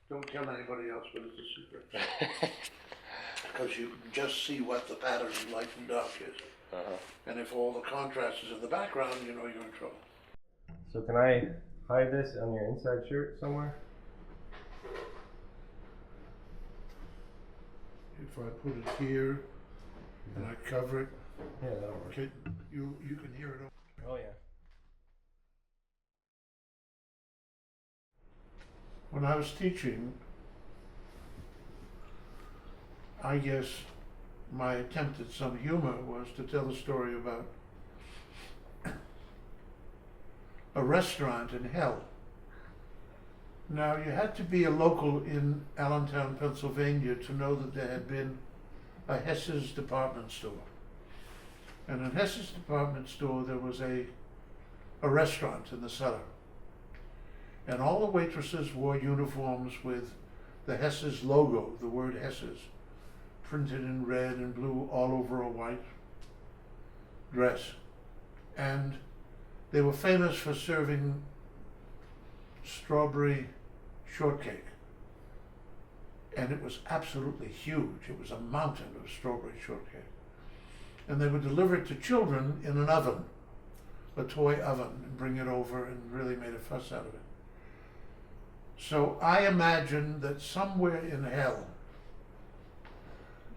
Don't tell anybody else, but it's a secret. Because you can just see what the pattern of light and dark is. And if all the contrast is in the background, you know you're in trouble. So can I hide this on your inside shirt somewhere? If I put it here and I cover it, Yeah, that'll work. okay, you can hear it. Oh yeah. When I was teaching, I guess my attempt at some humor was to tell a story about a restaurant in hell. Now, you had to be a local in Allentown, Pennsylvania to know that there had been a Hess's department store. And in Hess's department store, there was a restaurant in the cellar. And all the waitresses wore uniforms with the Hess's logo, the word Hess's, printed in red and blue all over a white dress. And they were famous for serving strawberry shortcake. And it was absolutely huge. It was a mountain of strawberry shortcake. And they would deliver it to children in an oven, a toy oven, and bring it over, and really made a fuss out of it. So I imagine that somewhere in hell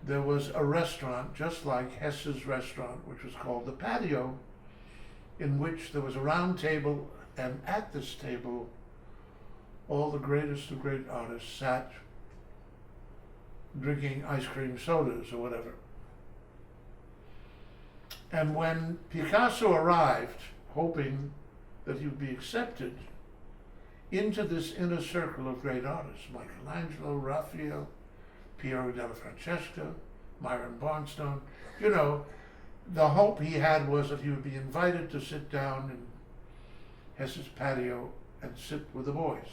there was a restaurant just like Hess's restaurant, which was called the Patio, in which there was a round table, and at this table all the greatest of great artists sat drinking ice cream sodas or whatever. And when Picasso arrived, hoping that he would be accepted into this inner circle of great artists, Michelangelo, Raphael, Piero della Francesca, Myron Barnstone, you know, the hope he had was that he would be invited to sit down in Hess's Patio and sit with the boys.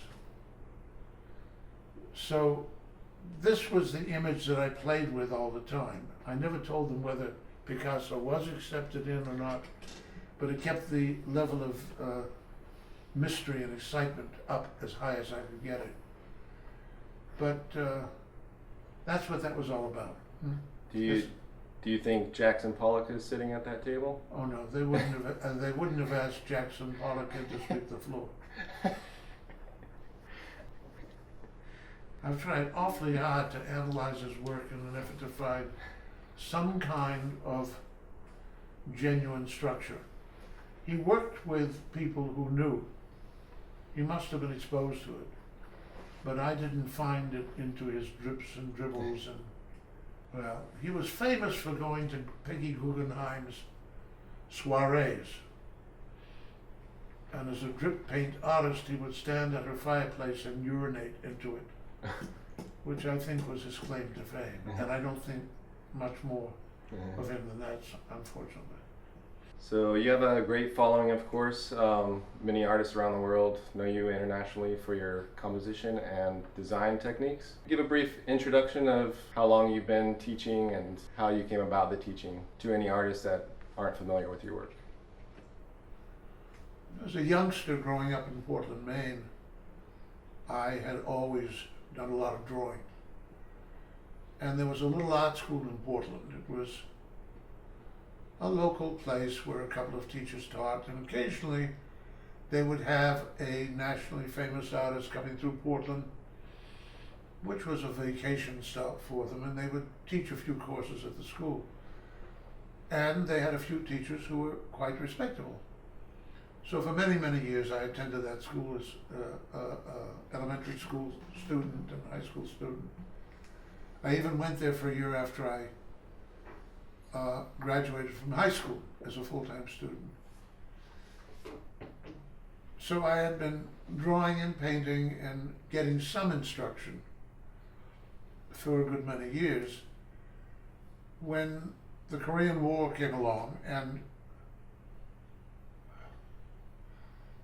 So this was the image that I played with all the time. I never told them whether Picasso was accepted in or not, but it kept the level of mystery and excitement up as high as I could get it. But that's what that was all about. Do you think Jackson Pollock is sitting at that table? Oh no, they wouldn't have asked Jackson Pollock to sweep the floor. I've tried awfully hard to analyze his work in an effort to find some kind of genuine structure. He worked with people who knew. He must have been exposed to it. But I didn't find it into his drips and dribbles. And well, he was famous for going to Peggy Guggenheim's soirees. And as a drip paint artist, he would stand at her fireplace and urinate into it, which I think was his claim to fame. And I don't think much more of him than that, unfortunately. So you have a great following, of course. Many artists around the world know you internationally for your composition and design techniques. Give a brief introduction of how long you've been teaching and how you came about the teaching to any artists that aren't familiar with your work. As a youngster growing up in Portland, Maine, I had always done a lot of drawing. And there was a little art school in Portland. It was a local place where a couple of teachers taught, and occasionally they would have a nationally famous artist coming through Portland, which was a vacation stop for them, and they would teach a few courses at the school. And they had a few teachers who were quite respectable. So for many, many years I attended that school as an elementary school student and high school student. I even went there for a year after I graduated from high school as a full-time student. So I had been drawing and painting and getting some instruction for a good many years when the Korean War came along, and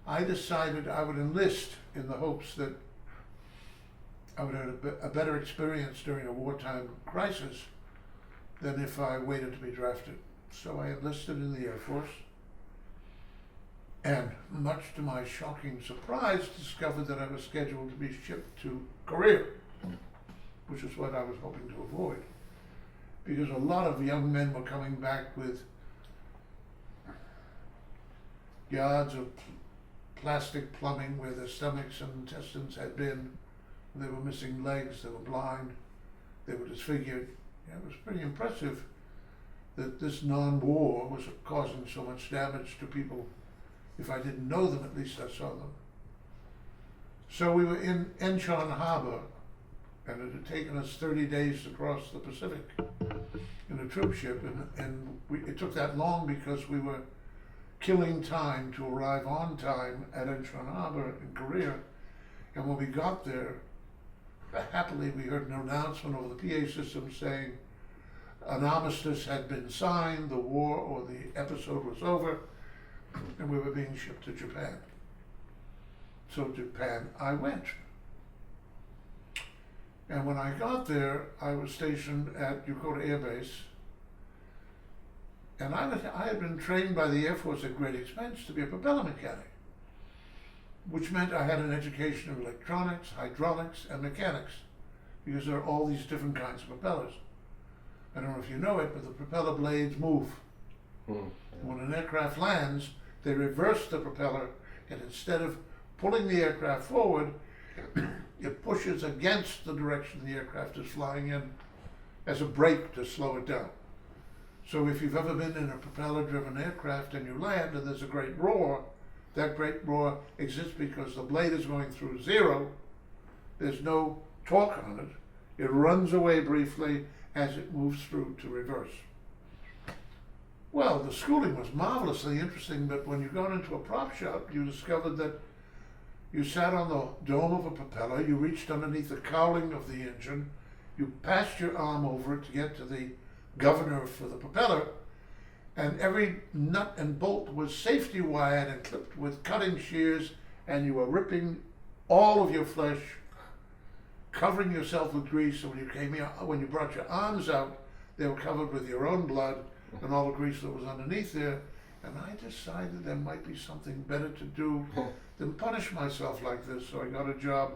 I decided I would enlist in the hopes that I would have a better experience during a wartime crisis than if I waited to be drafted. So I enlisted in the Air Force. and much to my shocking surprise, discovered that I was scheduled to be shipped to Korea, which is what I was hoping to avoid. Because a lot of young men were coming back with yards of plastic plumbing where their stomachs and intestines had been. They were missing legs, they were blind, they were disfigured. Yeah, it was pretty impressive that this non-war was causing so much damage to people. If I didn't know them, at least I saw them. So we were in Incheon Harbor, and it had taken us 30 days to cross the Pacific in a troop ship, and it took that long because we were killing time to arrive on time at Incheon Harbor in Korea. And when we got there, happily we heard an announcement over the PA system saying an armistice had been signed, the war or the episode was over, and we were being shipped to Japan. So Japan I went. And when I got there, I was stationed at Yokota Air Base, and I had been trained by the Air Force at great expense to be a propeller mechanic, which meant I had an education of electronics, hydraulics, and mechanics, because there are all these different kinds of propellers. I don't know if you know it, but the propeller blades move. When an aircraft lands, they reverse the propeller, and instead of pulling the aircraft forward, it pushes against the direction the aircraft is flying in as a brake to slow it down. So if you've ever been in a propeller-driven aircraft and you land and there's a great roar, that great roar exists because the blade is going through zero. There's no torque on it. It runs away briefly as it moves through to reverse. Well, the schooling was marvelously interesting, but when you got into a prop shop, you discovered that you sat on the dome of a propeller, you reached underneath the cowling of the engine, you passed your arm over it to get to the governor for the propeller, and every nut and bolt was safety wired and clipped with cutting shears, and you were ripping all of your flesh, covering yourself with grease. So when you came here, when you brought your arms out, they were covered with your own blood and all the grease that was underneath there. And I decided there might be something better to do than punish myself like this. So I got a job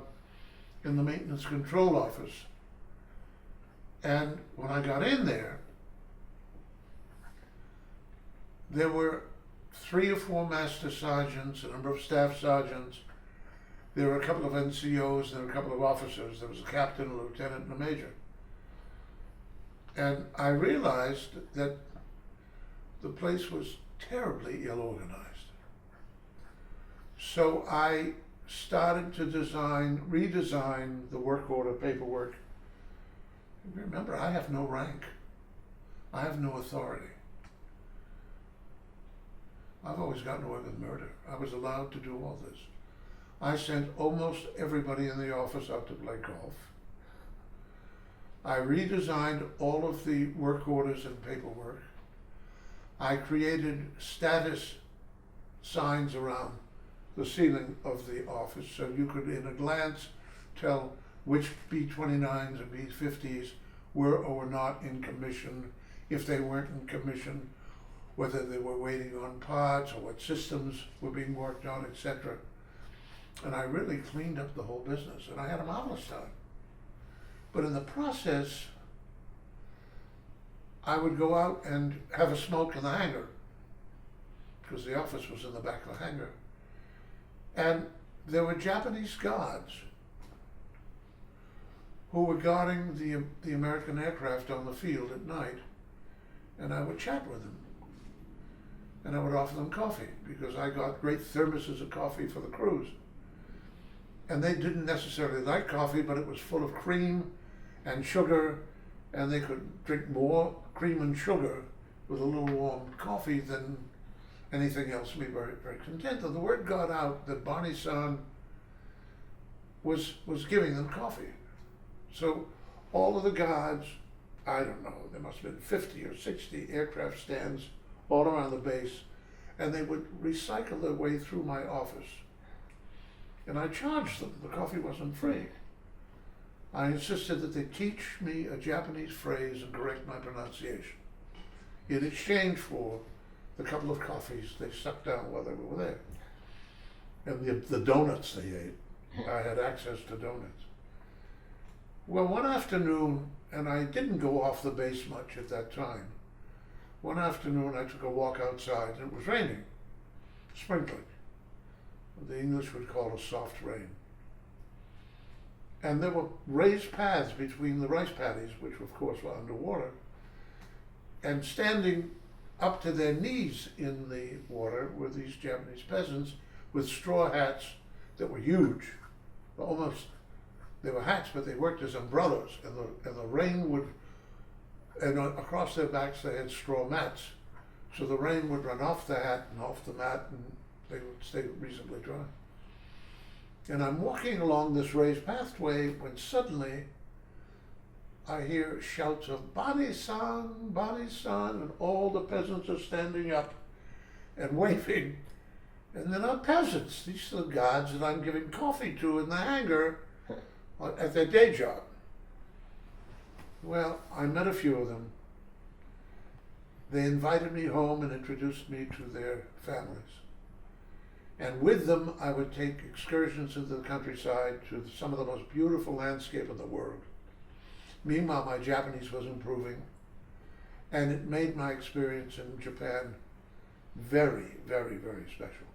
in the maintenance control office. And when I got in there were 3 or 4 master sergeants, a number of staff sergeants. There were a couple of NCOs, there were a couple of officers. There was a captain, a lieutenant, and a major. And I realized that the place was terribly ill-organized. So I started to redesign the work order paperwork. Remember, I have no rank. I have no authority. I've always gotten away with murder. I was allowed to do all this. I sent almost everybody in the office out to play golf. I redesigned all of the work orders and paperwork. I created status signs around the ceiling of the office so you could, in a glance, tell which B-29s and B-50s were or were not in commission. If they weren't in commission, whether they were waiting on parts or what systems were being worked on, etc. And I really cleaned up the whole business, and I had a marvelous time. But in the process, I would go out and have a smoke in the hangar, because the office was in the back of the hangar. And there were Japanese guards who were guarding the American aircraft on the field at night, and I would chat with them. And I would offer them coffee, because I got great thermoses of coffee for the crews. And they didn't necessarily like coffee, but it was full of cream and sugar, and they could drink more cream and sugar with a little warm coffee than anything else, and be very, very content. And the word got out that Barney-san was giving them coffee. So all of the guards, I don't know, there must have been 50 or 60 aircraft stands all around the base, and they would recycle their way through my office. And I charged them. The coffee wasn't free. I insisted that they teach me a Japanese phrase and correct my pronunciation in exchange for the couple of coffees they sucked down while they were there. and the donuts they ate. I had access to donuts. Well, one afternoon, and I didn't go off the base much at that time, one afternoon I took a walk outside and it was raining, sprinkling. The English would call a soft rain. And there were raised paths between the rice paddies, which of course were underwater, and standing up to their knees in the water were these Japanese peasants with straw hats that were huge. Almost, they were hats, but they worked as umbrellas, and the rain would, and across their backs they had straw mats. So the rain would run off the hat and off the mat, and they would stay reasonably dry. And I'm walking along this raised pathway when suddenly I hear shouts of Bani-san, Bani-san, and all the peasants are standing up and waving. And they're not peasants, these are the gods that I'm giving coffee to in the hangar at their day job. Well, I met a few of them. They invited me home and introduced me to their families. And with them, I would take excursions into the countryside to some of the most beautiful landscape in the world. Meanwhile, my Japanese was improving, and it made my experience in Japan very, very, very special.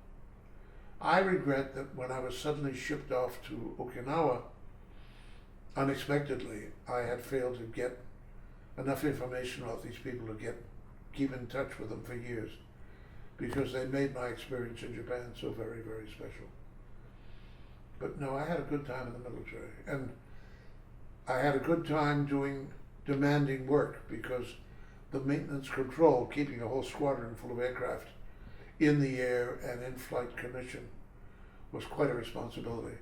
I regret that when I was suddenly shipped off to Okinawa, unexpectedly, I had failed to get enough information about these people to keep in touch with them for years, because they made my experience in Japan so very, very special. But no, I had a good time in the military, and I had a good time doing demanding work, because the maintenance control, keeping a whole squadron full of aircraft in the air and in flight commission, was quite a responsibility.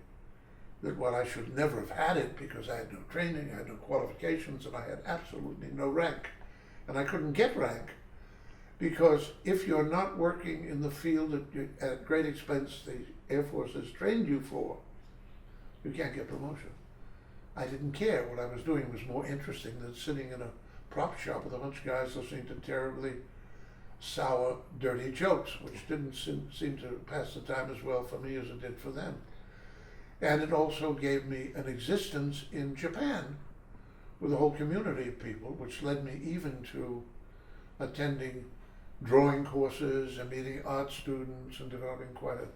That while I should never have had it, because I had no training, I had no qualifications, and I had absolutely no rank, and I couldn't get rank, because if you're not working in the field that at great expense the Air Force has trained you for, you can't get promotion. I didn't care. What I was doing was more interesting than sitting in a prop shop with a bunch of guys listening to terribly sour, dirty jokes, which didn't seem to pass the time as well for me as it did for them. And it also gave me an existence in Japan with a whole community of people, which led me even to attending drawing courses and meeting art students and developing quite a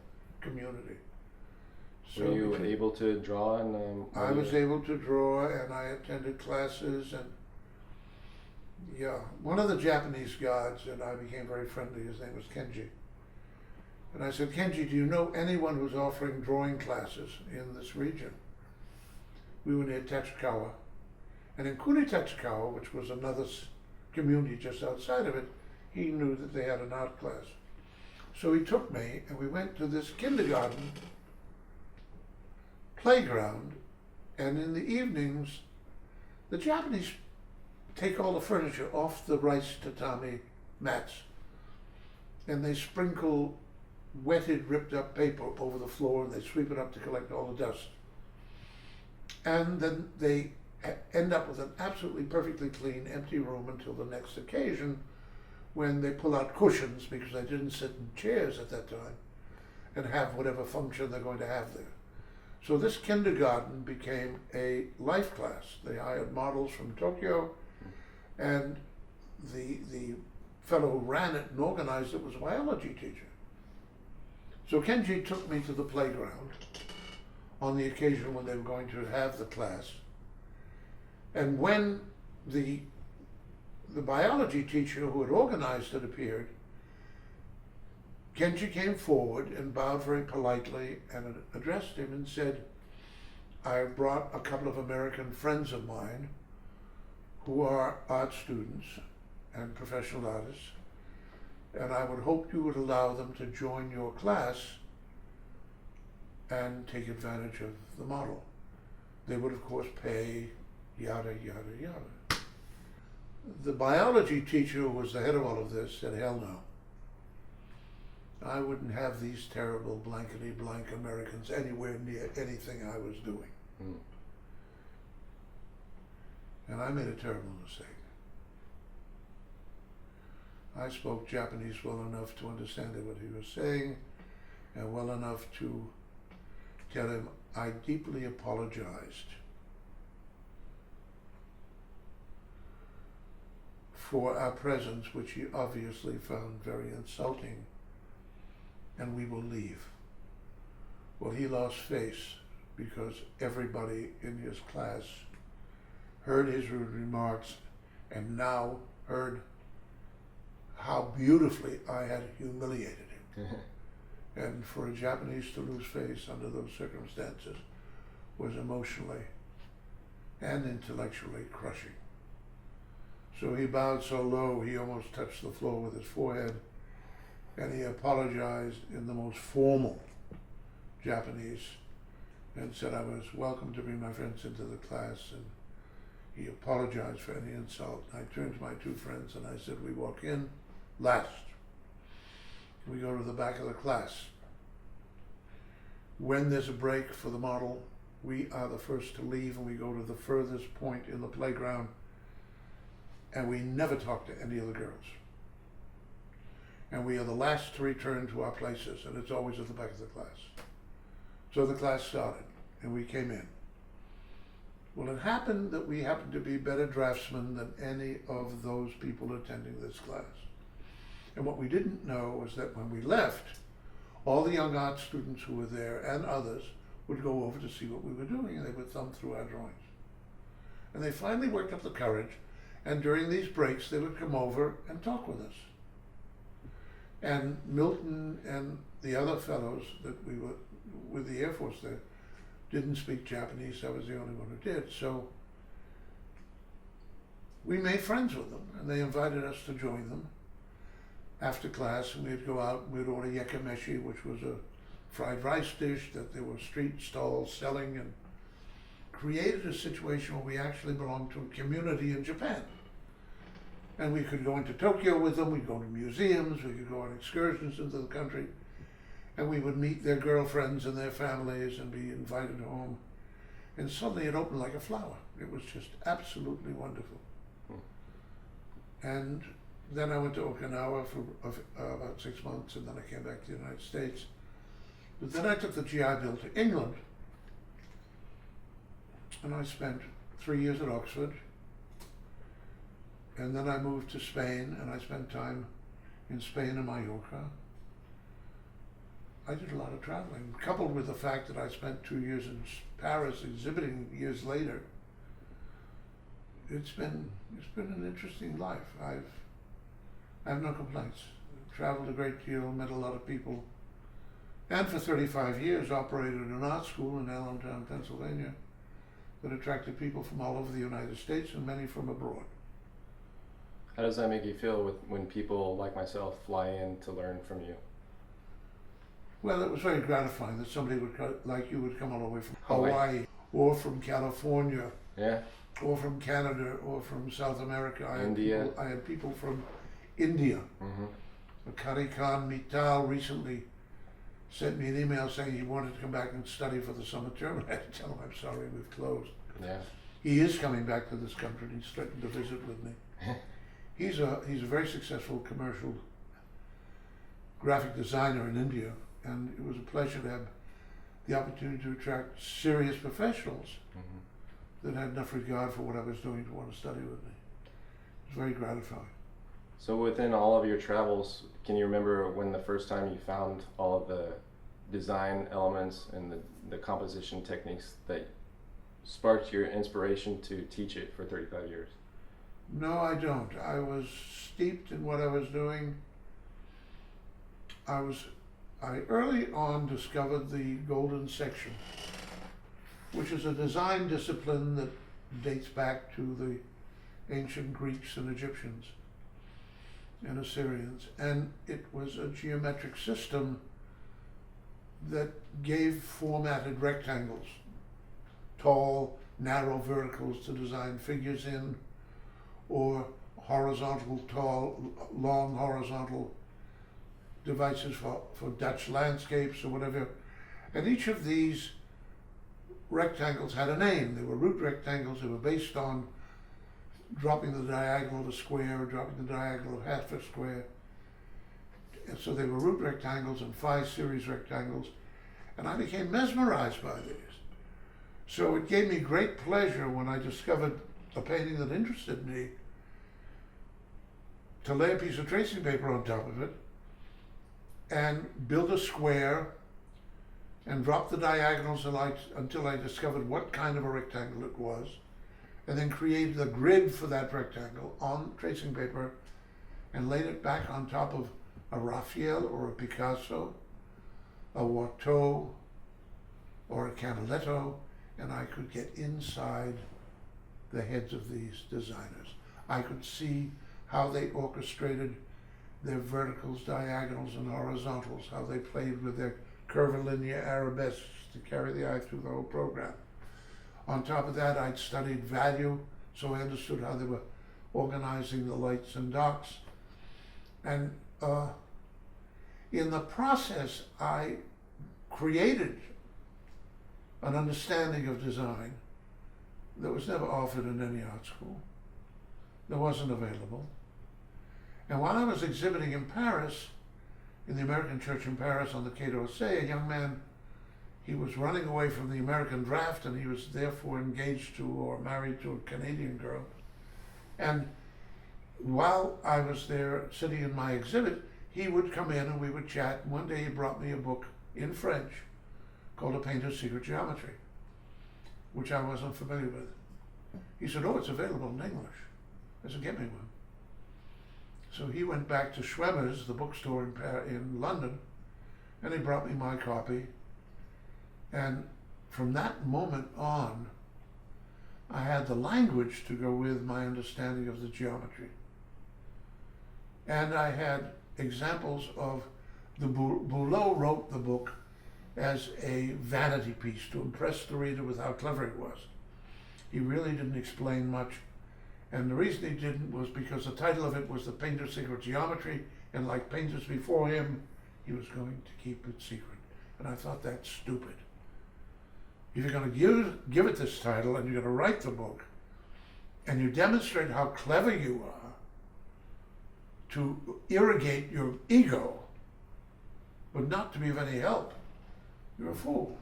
community. So were you able to draw? And I was able to draw, and I attended classes, and yeah, one of the Japanese gods and I became very friendly. His name was Kenji. And I said, Kenji, do you know anyone who's offering drawing classes in this region? We were near Tachikawa. And in Kuni Tachikawa, which was another community just outside of it, he knew that they had an art class. So he took me, and we went to this kindergarten playground, and in the evenings, the Japanese take all the furniture off the rice tatami mats, and they sprinkle wetted, ripped up paper over the floor, and they sweep it up to collect all the dust. And then they end up with an absolutely perfectly clean, empty room until the next occasion, when they pull out cushions, because they didn't sit in chairs at that time, and have whatever function they're going to have there. So this kindergarten became a life class. They hired models from Tokyo, and the fellow who ran it and organized it was a biology teacher. So Kenji took me to the playground on the occasion when they were going to have the class. And when the biology teacher who had organized it appeared, Kenji came forward and bowed very politely and addressed him and said, I brought a couple of American friends of mine who are art students and professional artists, and I would hope you would allow them to join your class and take advantage of the model. They would, of course, pay yada, yada, yada. The biology teacher who was the head of all of this said, hell no. I wouldn't have these terrible blankety-blank Americans anywhere near anything I was doing. Mm. And I made a terrible mistake. I spoke Japanese well enough to understand what he was saying, and well enough to tell him I deeply apologized for our presence, which he obviously found very insulting, and we will leave. Well, he lost face because everybody in his class heard his rude remarks and now heard how beautifully I had humiliated him. And for a Japanese to lose face under those circumstances was emotionally and intellectually crushing. So he bowed so low he almost touched the floor with his forehead, and he apologized in the most formal Japanese and said I was welcome to bring my friends into the class, and he apologized for any insult. I turned to my two friends and I said, we walk in last. We go to the back of the class. When there's a break for the model, we are the first to leave, and we go to the furthest point in the playground, and we never talk to any of the girls. And we are the last to return to our places, and it's always at the back of the class. So the class started, and we came in. Well, it happened that we happened to be better draftsmen than any of those people attending this class. And what we didn't know was that when we left, all the young art students who were there and others would go over to see what we were doing, and they would thumb through our drawings. And they finally worked up the courage, and during these breaks they would come over and talk with us. And Milton and the other fellows that we were with the Air Force there didn't speak Japanese. I was the only one who did. So we made friends with them, and they invited us to join them after class, and we'd go out and we'd order yakimeshi, which was a fried rice dish that there were street stalls selling, and created a situation where we actually belonged to a community in Japan. And we could go into Tokyo with them, we'd go to museums, we could go on excursions into the country, and we would meet their girlfriends and their families and be invited home. And suddenly it opened like a flower. It was just absolutely wonderful. And then I went to Okinawa for about 6 months, and then I came back to the United States. But then I took the GI Bill to England, and I spent 3 years at Oxford. And then I moved to Spain, and I spent time in Spain and Mallorca. I did a lot of traveling, coupled with the fact that I spent 2 years in Paris exhibiting years later. It's been an interesting life. I have no complaints. Traveled a great deal, met a lot of people, and for 35 years operated an art school in Allentown, Pennsylvania, that attracted people from all over the United States and many from abroad. How does that make you feel when people like myself fly in to learn from you? Well, it was very gratifying that somebody like you would come all the way from Hawaii. Hawaii, or from California, Yeah. or from Canada, or from South America. India. I had people from India. Mm-hmm. Kari Khan Mittal recently sent me an email saying he wanted to come back and study for the summer term, and I had to tell him, I'm sorry, we've closed. Yeah. He is coming back to this country, and he's threatened to visit with me. He's a very successful commercial graphic designer in India, and it was a pleasure to have the opportunity to attract serious professionals Mm-hmm. that had enough regard for what I was doing to want to study with me. It was very gratifying. So within all of your travels, can you remember when the first time you found all of the design elements and the composition techniques that sparked your inspiration to teach it for 35 years? No, I don't. I was steeped in what I was doing. I early on discovered the golden section, which is a design discipline that dates back to the ancient Greeks and Egyptians and Assyrians. And it was a geometric system that gave formatted rectangles, tall, narrow verticals to design figures in, or horizontal, tall, long horizontal devices for Dutch landscapes or whatever. And each of these rectangles had a name. They were root rectangles. They were based on dropping the diagonal of a square or dropping the diagonal of half a square. And so they were root rectangles and 5 series rectangles, and I became mesmerized by these. So it gave me great pleasure when I discovered a painting that interested me to lay a piece of tracing paper on top of it and build a square and drop the diagonals until I discovered what kind of a rectangle it was, and then created a grid for that rectangle on tracing paper and laid it back on top of a Raphael or a Picasso, a Watteau or a Canaletto, and I could get inside the heads of these designers. I could see how they orchestrated their verticals, diagonals, and horizontals, how they played with their curvilinear arabesques to carry the eye through the whole program. On top of that, I'd studied value, so I understood how they were organizing the lights and darks. And in the process, I created an understanding of design that was never offered in any art school, that wasn't available. And while I was exhibiting in Paris, in the American Church in Paris on the Quai d'Orsay, a young man, he was running away from the American draft, and he was therefore engaged to or married to a Canadian girl. And while I was there sitting in my exhibit, he would come in and we would chat. And one day he brought me a book in French called A Painter's Secret Geometry, which I wasn't familiar with. He said, "Oh, it's available in English." I said, "Get me one." So he went back to Schwemmer's, the bookstore in London, and he brought me my copy. And from that moment on, I had the language to go with my understanding of the geometry. And I had examples of Boulot wrote the book as a vanity piece to impress the reader with how clever he was. He really didn't explain much. And the reason he didn't was because the title of it was The Painter's Secret Geometry, and like painters before him, he was going to keep it secret. And I thought that's stupid. If you're going to give it this title and you're going to write the book, and you demonstrate how clever you are to irrigate your ego, but not to be of any help, you're a fool.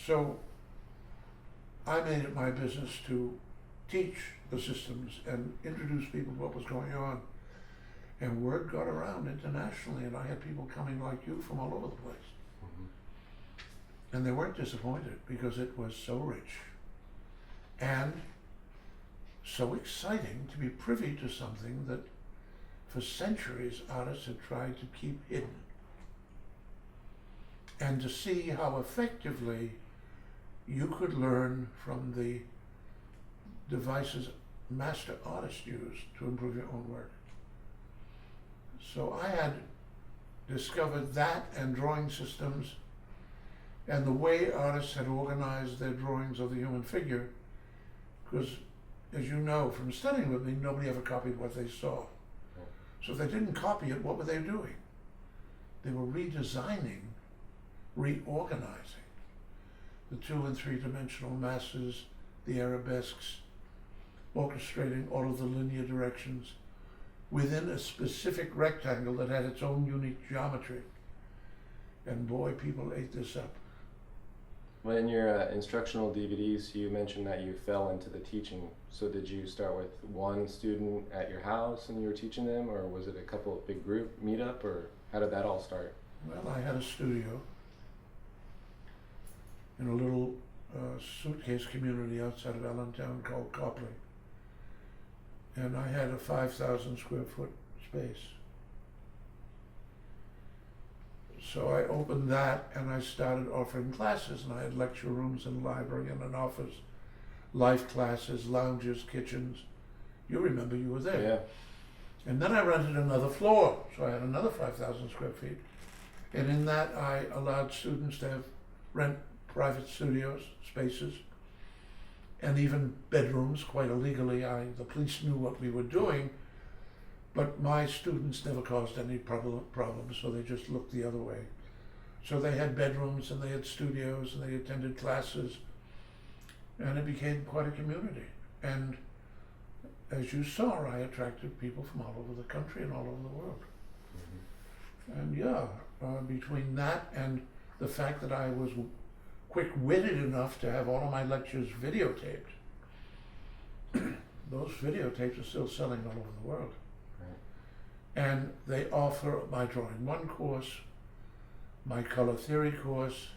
So I made it my business to teach the systems and introduce people to what was going on. And word got around internationally, and I had people coming like you from all over the place. Mm-hmm. And they weren't disappointed because it was so rich and so exciting to be privy to something that for centuries artists had tried to keep hidden. And to see how effectively you could learn from the devices master artists used to improve your own work. So I had discovered that and drawing systems and the way artists had organized their drawings of the human figure, because as you know from studying with me, nobody ever copied what they saw. So if they didn't copy it, what were they doing? They were redesigning, reorganizing the 2- and 3-dimensional masses, the arabesques, orchestrating all of the linear directions within a specific rectangle that had its own unique geometry. And boy, people ate this up. Well, in your instructional DVDs, you mentioned that you fell into the teaching. So did you start with one student at your house and you were teaching them, or was it a couple of big group meetup, or how did that all start? Well, I had a studio in a little suitcase community outside of Allentown called Copley. And I had a 5,000 square foot space. So I opened that and I started offering classes, and I had lecture rooms and a library and an office, life classes, lounges, kitchens. You remember, you were there. Yeah. And then I rented another floor, so I had another 5,000 square feet. And in that I allowed students to rent private studios, spaces, and even bedrooms, quite illegally. The police knew what we were doing, but my students never caused any problems, so they just looked the other way. So they had bedrooms and they had studios and they attended classes, and it became quite a community. And as you saw, I attracted people from all over the country and all over the world. And yeah, between that and the fact that I was quick-witted enough to have all of my lectures videotaped, those videotapes are still selling all over the world. Right. And they offer my drawing one course, my color theory course,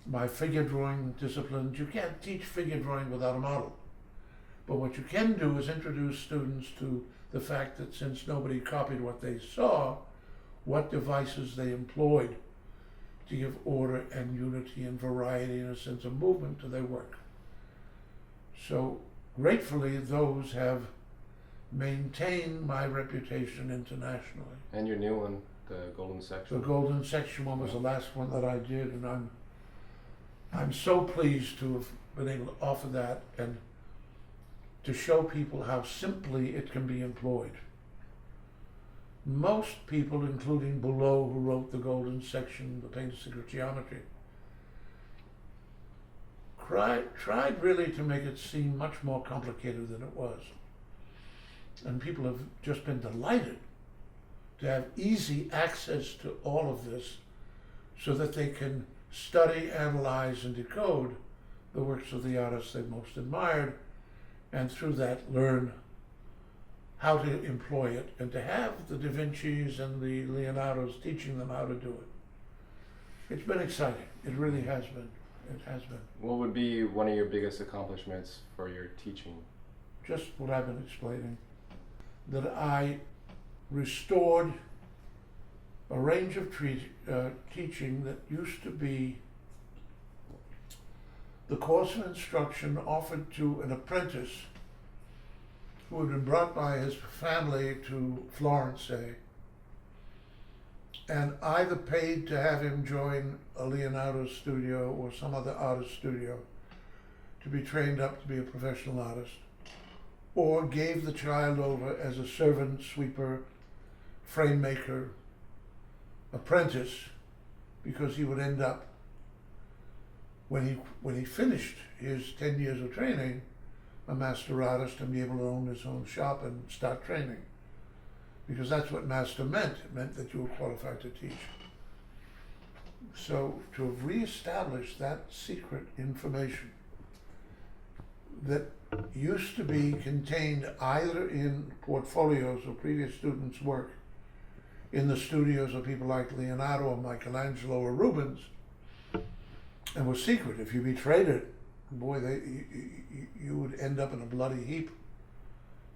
my figure drawing disciplines. You can't teach figure drawing without a model. But what you can do is introduce students to the fact that since nobody copied what they saw, what devices they employed to give order and unity and variety and a sense of movement to their work. So gratefully, those have maintained my reputation internationally. And your new one, the Golden Section. The Golden Section one was the last one that I did, and I'm so pleased to have been able to offer that and to show people how simply it can be employed. Most people, including Boulot, who wrote the Golden Section, the Painted Secret Geometry, tried really to make it seem much more complicated than it was. And people have just been delighted to have easy access to all of this so that they can study, analyze, and decode the works of the artists they've most admired, and through that learn how to employ it, and to have the Da Vinci's and the Leonardos teaching them how to do it. It's been exciting. It really has been. It has been. What would be one of your biggest accomplishments for your teaching? Just what I've been explaining. That I restored a range of teaching that used to be the course of instruction offered to an apprentice who had been brought by his family to Florence, say, and either paid to have him join a Leonardo studio or some other artist studio to be trained up to be a professional artist, or gave the child over as a servant, sweeper, frame maker, apprentice, because he would end up, when he finished his 10 years of training, a master artist and be able to own his own shop and start training. Because that's what master meant. It meant that you were qualified to teach. So to have reestablished that secret information that used to be contained either in portfolios of previous students' work in the studios of people like Leonardo or Michelangelo or Rubens, and was secret. If you betrayed it, boy, you would end up in a bloody heap.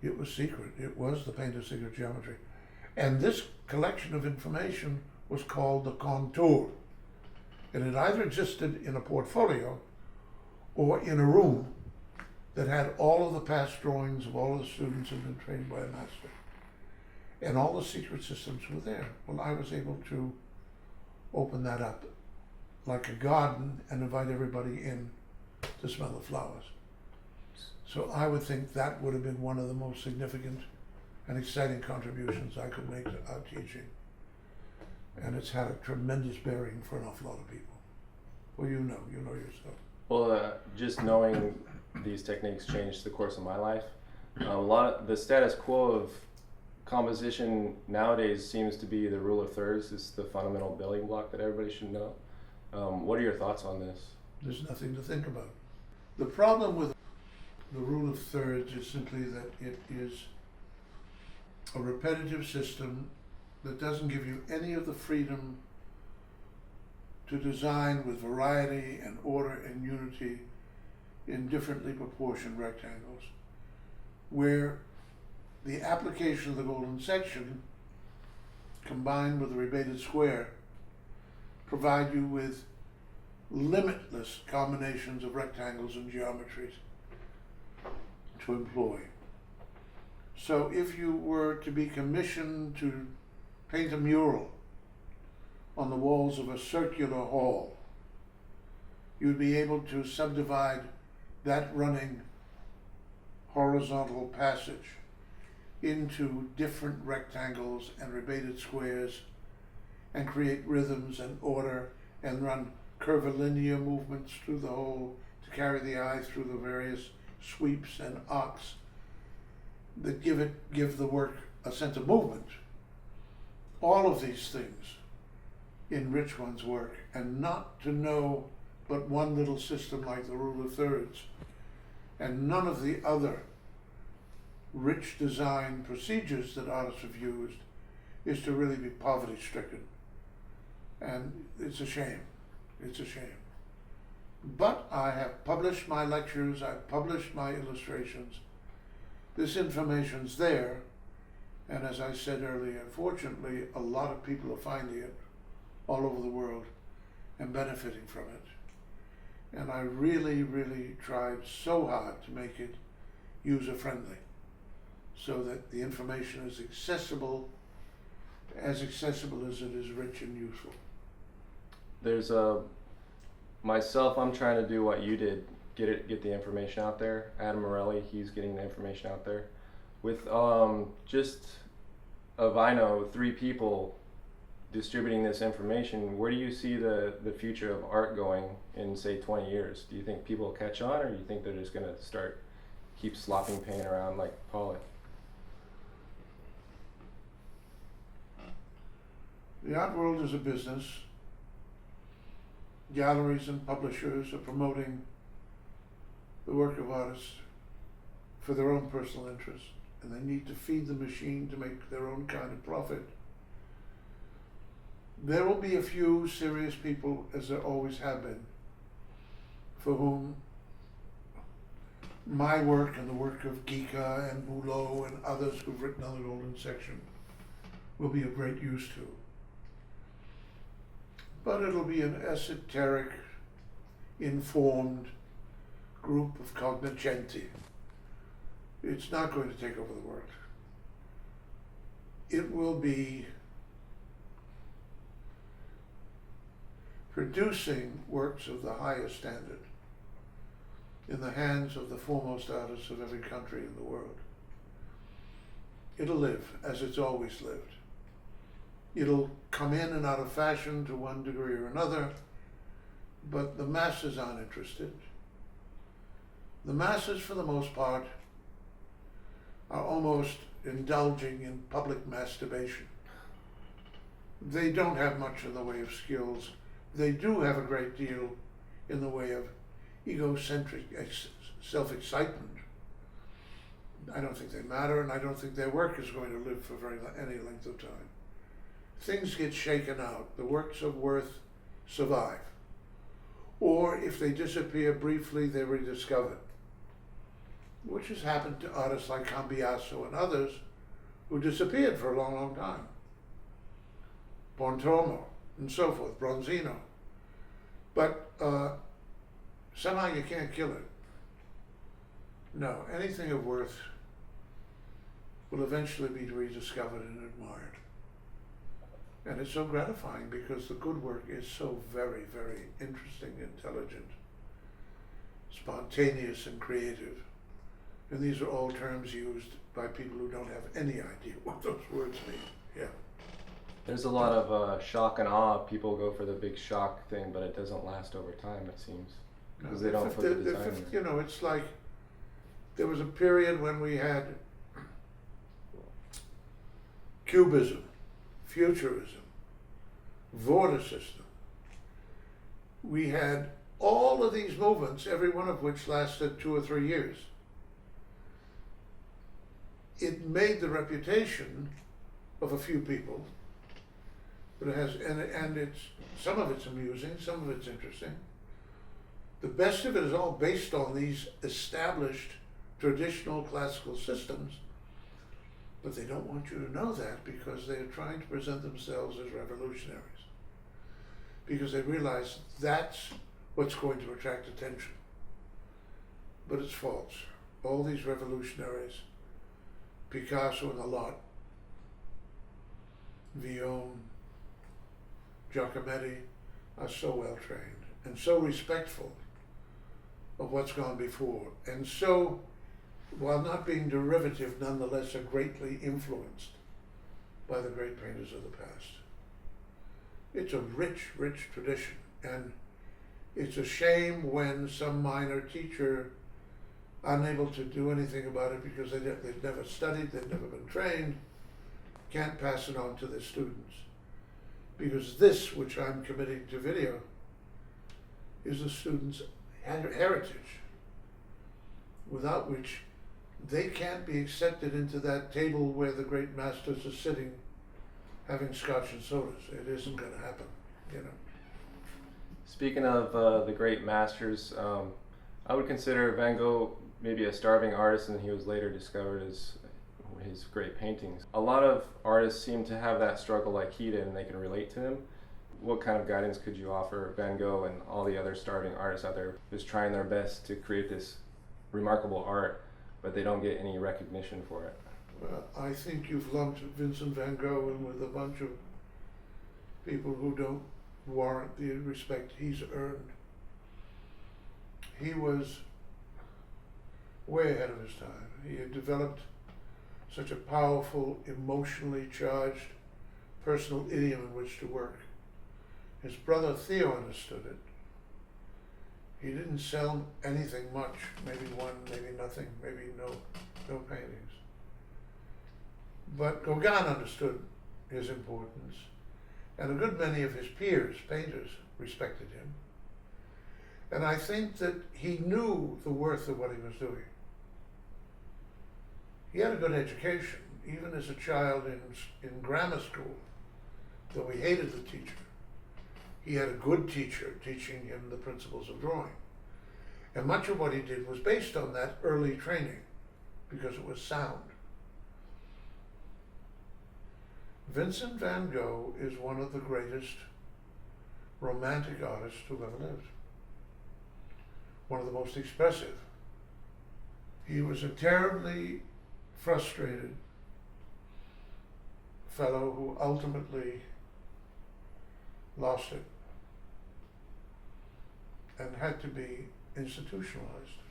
It was secret. It was the Painted Secret Geometry. And this collection of information was called the contour. And it either existed in a portfolio or in a room that had all of the past drawings of all of the students who had been trained by a master. And all the secret systems were there. Well, I was able to open that up like a garden and invite everybody in to smell the flowers. So I would think that would have been one of the most significant and exciting contributions I could make to our teaching. And it's had a tremendous bearing for an awful lot of people. Well, you know yourself. Well, just knowing these techniques changed the course of my life. The status quo of composition nowadays seems to be the rule of thirds. It's the fundamental building block that everybody should know. What are your thoughts on this? There's nothing to think about. The problem with the rule of thirds is simply that it is a repetitive system that doesn't give you any of the freedom to design with variety and order and unity in differently proportioned rectangles, where the application of the golden section combined with the rebated square provide you with limitless combinations of rectangles and geometries to employ. So if you were to be commissioned to paint a mural on the walls of a circular hall, you'd be able to subdivide that running horizontal passage into different rectangles and rebated squares and create rhythms and order and run curvilinear movements through the whole to carry the eye through the various sweeps and arcs that give the work a sense of movement. All of these things enrich one's work, and not to know but one little system like the rule of thirds, and none of the other rich design procedures that artists have used, is to really be poverty stricken. And it's a shame. It's a shame. But I have published my lectures, I've published my illustrations. This information's there, and as I said earlier, fortunately, a lot of people are finding it all over the world and benefiting from it. And I really, really tried so hard to make it user-friendly, so that the information is accessible as it is rich and useful. There's myself, I'm trying to do what you did, get the information out there. Adam Morelli, he's getting the information out there. With just of I know 3 people distributing this information, where do you see the future of art going in, say, 20 years? Do you think people will catch on, or do you think they're just going to keep slopping paint around like Pollock? The art world is a business. Galleries and publishers are promoting the work of artists for their own personal interest, and they need to feed the machine to make their own kind of profit. There will be a few serious people, as there always have been, for whom my work and the work of Gica and Boulot and others who've written on the Golden Section will be of great use to. But it'll be an esoteric, informed group of cognoscenti. It's not going to take over the world. It will be producing works of the highest standard in the hands of the foremost artists of every country in the world. It'll live as it's always lived. It'll come in and out of fashion to one degree or another, but the masses aren't interested. The masses, for the most part, are almost indulging in public masturbation. They don't have much in the way of skills. They do have a great deal in the way of egocentric self-excitement. I don't think they matter, and I don't think their work is going to live for any length of time. Things get shaken out. The works of worth survive. Or if they disappear briefly, they're rediscovered, which has happened to artists like Cambiaso and others who disappeared for a long, long time. Bontormo and so forth, Bronzino. But somehow you can't kill it. No, anything of worth will eventually be rediscovered and admired. And it's so gratifying because the good work is so very, very interesting, intelligent, spontaneous, and creative. And these are all terms used by people who don't have any idea what those words mean. Yeah. There's a lot of shock and awe. People go for the big shock thing, but it doesn't last over time, it seems. Because they don't put the design in. You know, it's like there was a period when we had Cubism, Futurism, Vorticism. We had all of these movements, every one of which lasted 2 or 3 years. It made the reputation of a few people, but it has, and it's, some of it's amusing, some of it's interesting. The best of it is all based on these established traditional classical systems, but they don't want you to know that because they are trying to present themselves as revolutionaries, because they realize that's what's going to attract attention. But it's false. All these revolutionaries, Picasso and a lot, Villon, Giacometti, are so well trained and so respectful of what's gone before, and so, while not being derivative, nonetheless are greatly influenced by the great painters of the past. It's a rich, rich tradition, and it's a shame when some minor teacher, unable to do anything about it because they've never studied, they've never been trained, can't pass it on to their students. Because this, which I'm committing to video, is the students' heritage, without which they can't be accepted into that table where the great masters are sitting having scotch and sodas. It isn't going to happen, you know. Speaking of the great masters, I would consider Van Gogh maybe a starving artist, and he was later discovered as his great paintings. A lot of artists seem to have that struggle like he did, and they can relate to him. What kind of guidance could you offer Van Gogh and all the other starving artists out there just trying their best to create this remarkable art, but they don't get any recognition for it? Well, I think you've lumped Vincent van Gogh in with a bunch of people who don't warrant the respect he's earned. He was way ahead of his time. He had developed such a powerful, emotionally charged personal idiom in which to work. His brother Theo understood it. He didn't sell anything much, maybe one, maybe nothing, maybe no paintings. But Gauguin understood his importance, and a good many of his peers, painters, respected him. And I think that he knew the worth of what he was doing. He had a good education, even as a child in grammar school, though he hated the teacher. He had a good teacher teaching him the principles of drawing. And much of what he did was based on that early training, because it was sound. Vincent van Gogh is one of the greatest romantic artists who've ever lived. One of the most expressive. He was a terribly frustrated fellow who ultimately lost it and had to be institutionalized.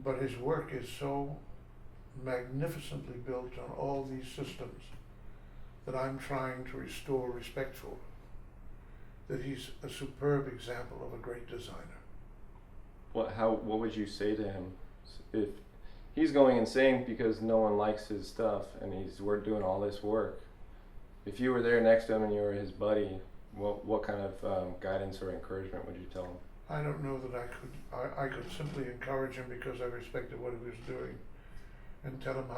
But his work is so magnificently built on all these systems that I'm trying to restore respect for, that he's a superb example of a great designer. What would you say to him if he's going insane because no one likes his stuff and we're doing all this work? If you were there next to him and you were his buddy, what kind of guidance or encouragement would you tell him? I don't know that I could. I could simply encourage him because I respected what he was doing, and tell him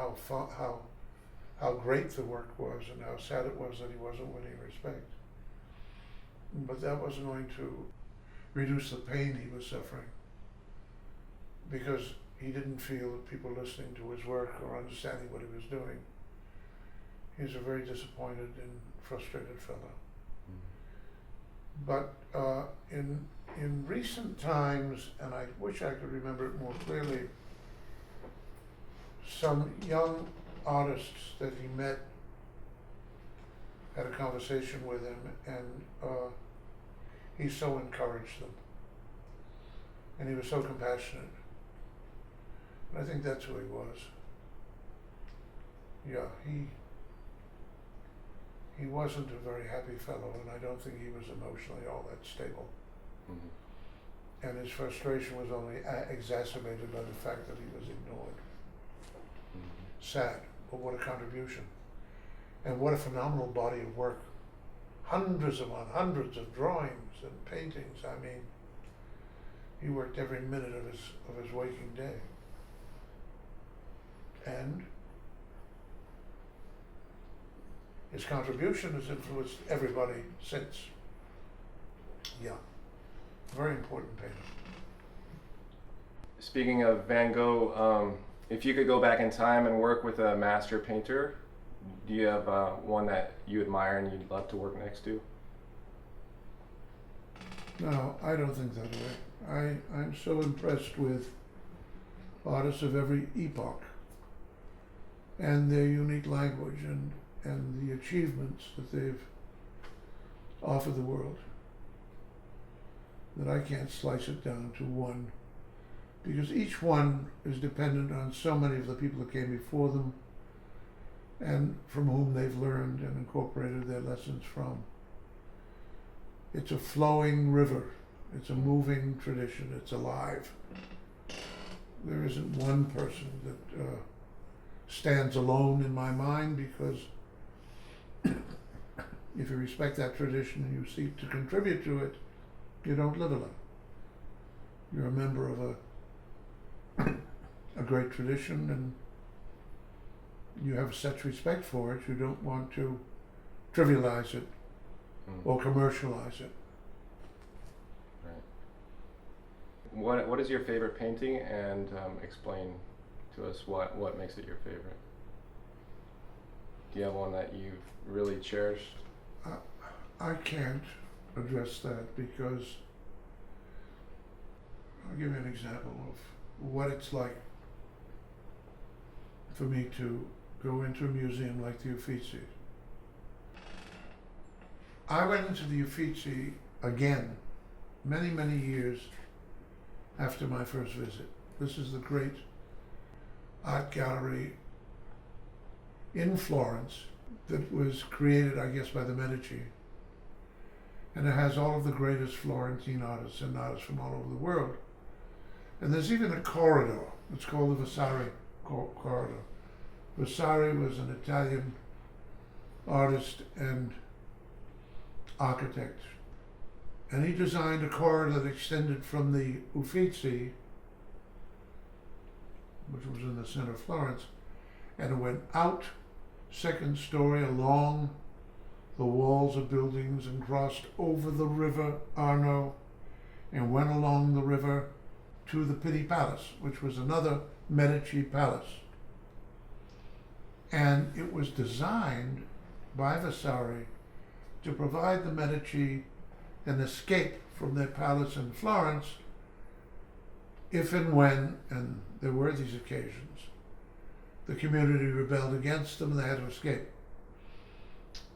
how great the work was and how sad it was that he wasn't winning respect. But that wasn't going to reduce the pain he was suffering, because he didn't feel that people listening to his work or understanding what he was doing. He's a very disappointed and frustrated fellow. But in recent times, and I wish I could remember it more clearly, some young artists that he met had a conversation with him, and he so encouraged them. And he was so compassionate. And I think that's who he was. Yeah, he wasn't a very happy fellow, and I don't think he was emotionally all that stable. Mm-hmm. And his frustration was only exacerbated by the fact that he was ignored. Mm-hmm. Sad, but what a contribution. And what a phenomenal body of work. Hundreds of drawings and paintings. I mean, he worked every minute of his waking day. And his contribution has influenced everybody since. Yeah, very important painter. Speaking of Van Gogh, if you could go back in time and work with a master painter, do you have one that you admire and you'd love to work next to? No, I don't think that way. I'm so impressed with artists of every epoch and their unique language and the achievements that they've offered the world, that I can't slice it down to one, because each one is dependent on so many of the people that came before them and from whom they've learned and incorporated their lessons from. It's a flowing river. It's a moving tradition. It's alive. There isn't one person that stands alone in my mind, because if you respect that tradition and you seek to contribute to it, you don't live alone. You're a member of a great tradition, and you have such respect for it, you don't want to trivialize it or commercialize it. Right. What is your favorite painting, and explain to us what makes it your favorite? Do you have one that you've really cherished? I can't address that, because I'll give you an example of what it's like for me to go into a museum like the Uffizi. I went into the Uffizi again many, many years after my first visit. This is the great art gallery in Florence that was created, I guess, by the Medici. And it has all of the greatest Florentine artists and artists from all over the world. And there's even a corridor. It's called the Vasari corridor. Vasari was an Italian artist and architect. And he designed a corridor that extended from the Uffizi, which was in the center of Florence, and it went out second story along the walls of buildings and crossed over the river Arno and went along the river to the Pitti Palace, which was another Medici palace. And it was designed by Vasari to provide the Medici an escape from their palace in Florence if and when, and there were these occasions, the community rebelled against them and they had to escape.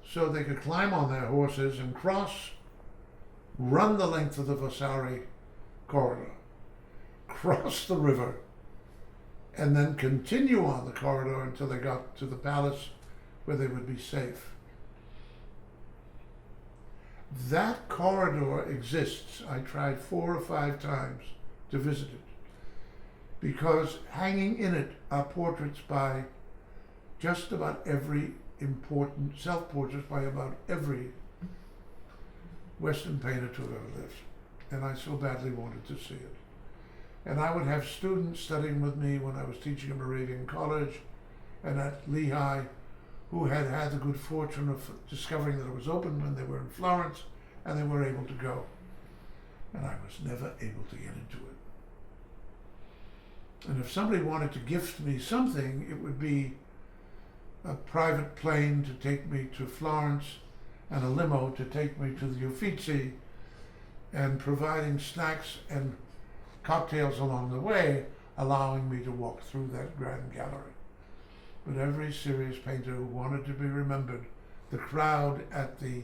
So they could climb on their horses and run the length of the Vasari corridor, cross the river, and then continue on the corridor until they got to the palace where they would be safe. That corridor exists. I tried 4 or 5 times to visit it, because hanging in it are portraits by just about every important, self-portraits by about every Western painter to have ever lived. And I so badly wanted to see it. And I would have students studying with me when I was teaching at Moravian College and at Lehigh, who had had the good fortune of discovering that it was open when they were in Florence, and they were able to go. And I was never able to get into it. And if somebody wanted to gift me something, it would be a private plane to take me to Florence and a limo to take me to the Uffizi, and providing snacks and cocktails along the way, allowing me to walk through that grand gallery. But every serious painter who wanted to be remembered, the crowd at the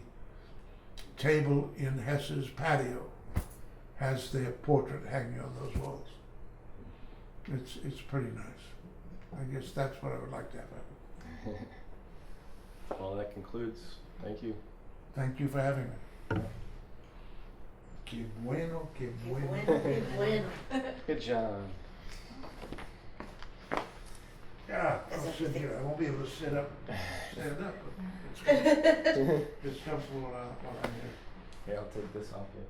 table in Hess's patio has their portrait hanging on those walls. It's pretty nice. I guess that's what I would like to have happen. Well, that concludes. Thank you. Thank you for having me. Que bueno, que bueno. Que bueno. Good job. Yeah, I'll sit here. I won't be able to stand up, but it's comfortable while I'm here. Yeah, I'll take this off you.